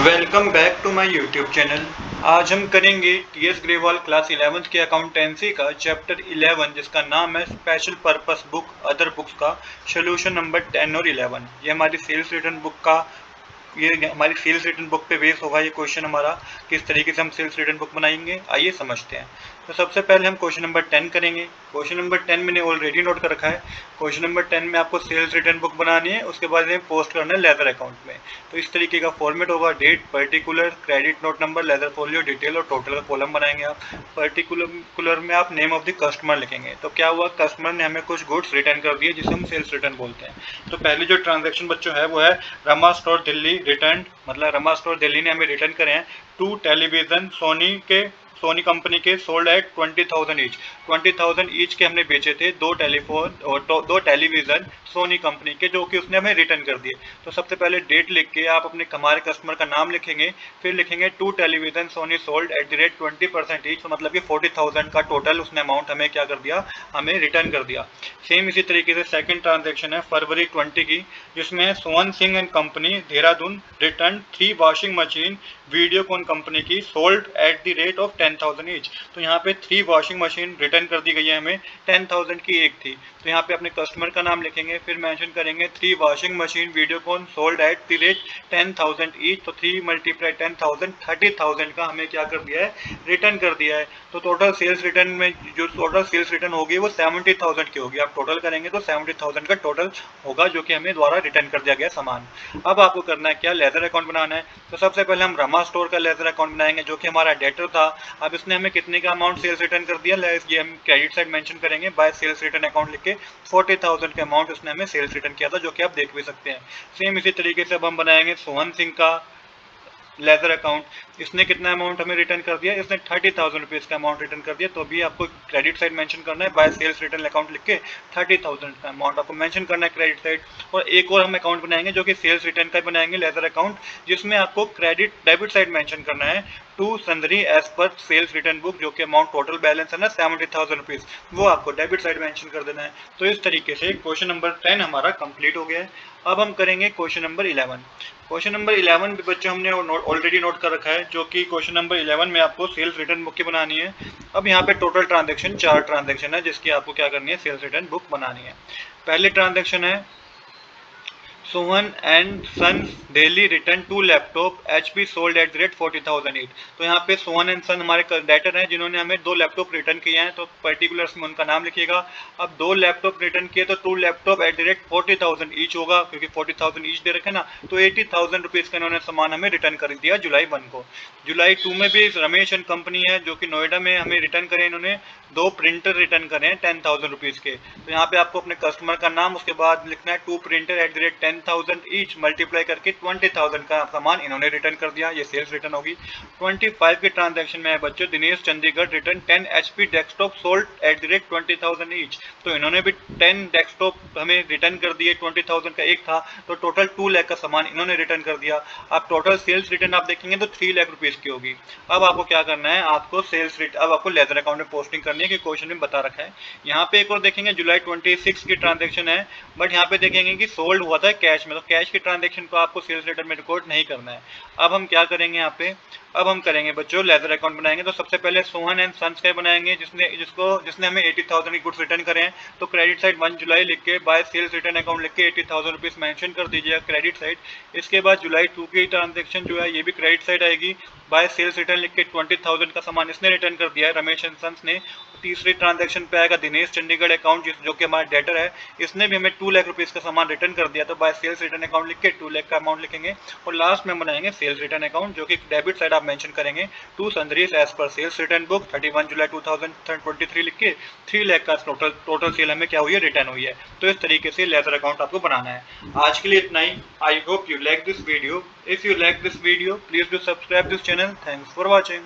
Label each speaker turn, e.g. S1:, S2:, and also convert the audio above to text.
S1: Welcome back to my YouTube channel. आज हम करेंगे टीएस ग्रेवाल क्लास 11th की अकाउंटेंसी का चैप्टर 11 जिसका नाम है special purpose book other books का सोल्यूशन नंबर 10 और 11। ये हमारी सेल्स रिटर्न बुक का ये हमारी सेल्स रिटर्न बुक पे बेस होगा। ये क्वेश्चन हमारा किस तरीके से हम सेल्स रिटर्न बुक बनाएंगे आइए समझते हैं। तो सबसे पहले हम क्वेश्चन नंबर 10 करेंगे। क्वेश्चन नंबर 10 मैंने ऑलरेडी नोट कर रखा है। क्वेश्चन नंबर 10 में आपको सेल्स रिटर्न बुक बनानी है, उसके बाद में पोस्ट करना है लेजर अकाउंट में। तो इस तरीके का फॉर्मेट होगा, date, particular, credit note number, ledger folio, detail और टोटल का कॉलम बनाएंगे आप। पर्टिकुलर में आप नेम ऑफ द कस्टमर लिखेंगे। तो क्या हुआ, कस्टमर ने हमें कुछ गुड्स रिटर्न कर दिए जिसे हम सेल्स रिटर्न बोलते हैं। तो पहली जो ट्रांजेक्शन बच्चों है वो है रमा स्टोर दिल्ली रिटर्न, मतलब रमा स्टोर दिल्ली ने हमें रिटर्न करे हैं 2 टेलीविजन सोनी कंपनी के सोल्ड एट 20,000 ईच। 20,000 ईच के हमने बेचे थे दो टेलीफोन और दो टेलीविजन सोनी कंपनी के, जो कि उसने हमें रिटर्न कर दिए। तो सबसे पहले डेट लिख के आप अपने हमारे कस्टमर का नाम लिखेंगे, फिर लिखेंगे 2 television Sony sold at the rate 20% each, तो मतलब कि 40,000 का टोटल उसने अमाउंट हमें क्या कर दिया, हमें रिटर्न कर दिया। सेम इसी तरीके से सेकंड ट्रांजेक्शन है फरवरी 20 की, जिसमें Sohan Singh and company Dehradun return 3 washing machine Videocon company की sold at the rate of 10,000 each. तो यहाँ पे 3 वॉशिंग मशीन रिटर्न कर दी गई है हमें, 10,000 की एक थी। तो यहाँ पे अपने कस्टमर का नाम लिखेंगे, फिर मेंशन करेंगे 3 washing machine Videocon sold at the rate 10,000 each. तो 3 × 10,000 30,000 का हमें क्या कर दिया है, रिटर्न कर दिया है। तो टोटल सेल्स रिटर्न में जो टोटल सेल्स रिटर्न होगी वो 70,000 की होगी। आप टोटल करेंगे तो 70,000 का टोटल होगा जो कि हमें द्वारा रिटर्न कर दिया गया सामान। अब आपको करना है क्या, लेजर अकाउंट बनाना है। तो सबसे पहले हम रमा स्टोर का लेजर अकाउंट बनाएंगे जो कि हमारा डेटर था। अब इसने हमें कितने का अमाउंट सेल्स रिटर्न कर दिया, ये हम क्रेडिट साइड मेंशन करेंगे बाय सेल्स रिटर्न अकाउंट लिख के 40,000 के अमाउंट उसने हमें सेल्स रिटर्न किया था, जो कि आप देख भी सकते हैं। सेम इसी तरीके से अब हम बनाएंगे सोहन सिंह का लेजर अकाउंट। इसने कितना अमाउंट हमें रिटर्न कर दिया, इसने 30,000 रुपीज़ का अमाउंट रिटर्न कर दिया। तो भी आपको क्रेडिट साइड मेंशन करना है बाय सेल्स रिटर्न अकाउंट लिख के 30,000 का अमाउंट आपको मेंशन करना है क्रेडिट साइड। और एक और हम अकाउंट बनाएंगे जो कि सेल्स रिटर्न का बनाएंगे लेजर अकाउंट, जिसमें आपको क्रेडिट डेबिट साइड मेंशन करना है to sundry as per sales return book, जो कि अमाउंट टोटल बैलेंस है ना 70,000 रुपीज़, वो आपको डेबिट साइड मेंशन कर देना है। तो इस तरीके से क्वेश्चन नंबर 10 हमारा कंप्लीट हो गया है। अब हम करेंगे क्वेश्चन नंबर 11। क्वेश्चन नंबर 11 भी बच्चों हमने ऑलरेडी नोट कर रखा है, जो कि क्वेश्चन नंबर 11 में आपको सेल्स रिटर्न बुक की बनानी है। अब यहाँ पे टोटल ट्रांजैक्शन 4 ट्रांजैक्शन है जिसकी आपको क्या करनी है, सेल्स रिटर्न बुक बनानी है। पहले ट्रांजैक्शन है Sohan and sons daily return 2 laptop HP sold at the rate 40,000 each. तो यहाँ पे सोहन एंड सन हमारे डेटर हैं जिन्होंने हमें 2 लैपटॉप रिटर्न किए हैं, तो पर्टिकुलर्स में उनका नाम लिखिएगा। अब 2 लैपटॉप रिटर्न किए तो 2 laptop eight the rate 40,000 each होगा, क्योंकि 40,000 ईच दे रखे ना। तो 80,000 रुपीज़ का इन्होंने सामान हमें रिटर्न कर दिया जुलाई 1 को। जुलाई 2 में भी रमेश एंड कंपनी है जो कि नोएडा में हमें रिटर्न करें, इन्होंने 2 प्रिंटर रिटर्न करें 10,000 रुपीज़ के। तो यहाँ पे आपको अपने कस्टमर का नाम, उसके बाद लिखना है 2 printer eight the rate 10,000 each multiply करके 20,000 का सामान इन्होंने रिटर्न कर दिया, ये सेल्स रिटर्न होगी। 25 के ट्रांजैक्शन में है बच्चों Dinesh Chandigarh return 10 HP desktop sold at the rate 20,000 each. तो इन्होंने भी 10 डेस्कटॉप हमें रिटर्न कर दिए, 20,000 का एक था, तो टोटल 2 लाख का सामान इन्होंने रिटर्न कर दिया। अब टोटल सेल्स रिटर्न आप देखेंगे तो 3 लाख रुपीज़ की होगी। अब आपको क्या करना है, आपको अब आपको लेजर अकाउंट में पोस्टिंग करनी है कि क्वेश्चन में बता रखा है। यहाँ पे एक और देखेंगे जुलाई 26 की ट्रांजैक्शन है, बट यहाँ पे देखेंगे कि सोल्ड हुआ था कैश में, तो कैश की ट्रांजैक्शन को आपको सेल्स रिटर्न में रिकॉर्ड नहीं करना है। अब हम क्या करेंगे यहाँ पे, अब हम करेंगे बच्चों लेजर अकाउंट बनाएंगे। तो सबसे पहले सोहन एंड सन्स का बनाएंगे जिसने हमें 80,000 की गुड्स रिटर्न करें हैं। तो क्रेडिट साइड 1 जुलाई लिख के बाय सेल्स रिटर्न अकाउंट लिख के 80,000 रुपीज़ मेंशन कर दीजिएगा क्रेडिट साइड। इसके बाद जुलाई 2 की ट्रांजैक्शन जो है ये भी क्रेडिट साइड आएगी, बाय सेल्स रिटर्न लिख के 20,000 का सामान इसने रिटर्न कर दिया है रमेश एंड सन्स ने। तीसरी ट्रांजैक्शन पे आएगा दिनेश चंडीगढ़ अकाउंट जो कि हमारा डेटर है, इसने भी हमें 2 लाख रुपीज़ का सामान रिटर्न कर दिया, तो बाय सेल्स रिटर्न अकाउंट लिख के 2 लाख का अमाउंट लिखेंगे। और लास्ट में बनाएंगे सेल्स रिटर्न अकाउंट जो कि डेबिट साइड आप मेंशन करेंगे to sundries as per sales return book 31 जुलाई 2023 लिख के 3 लाख का टोटल सेल हमें क्या हुई है, रिटर्न हुई है। तो इस तरीके से लेजर अकाउंट आपको बनाना है। आज के लिए इतना ही। I hope you like this video. If you like this video please do subscribe this channel. Thanks for watching.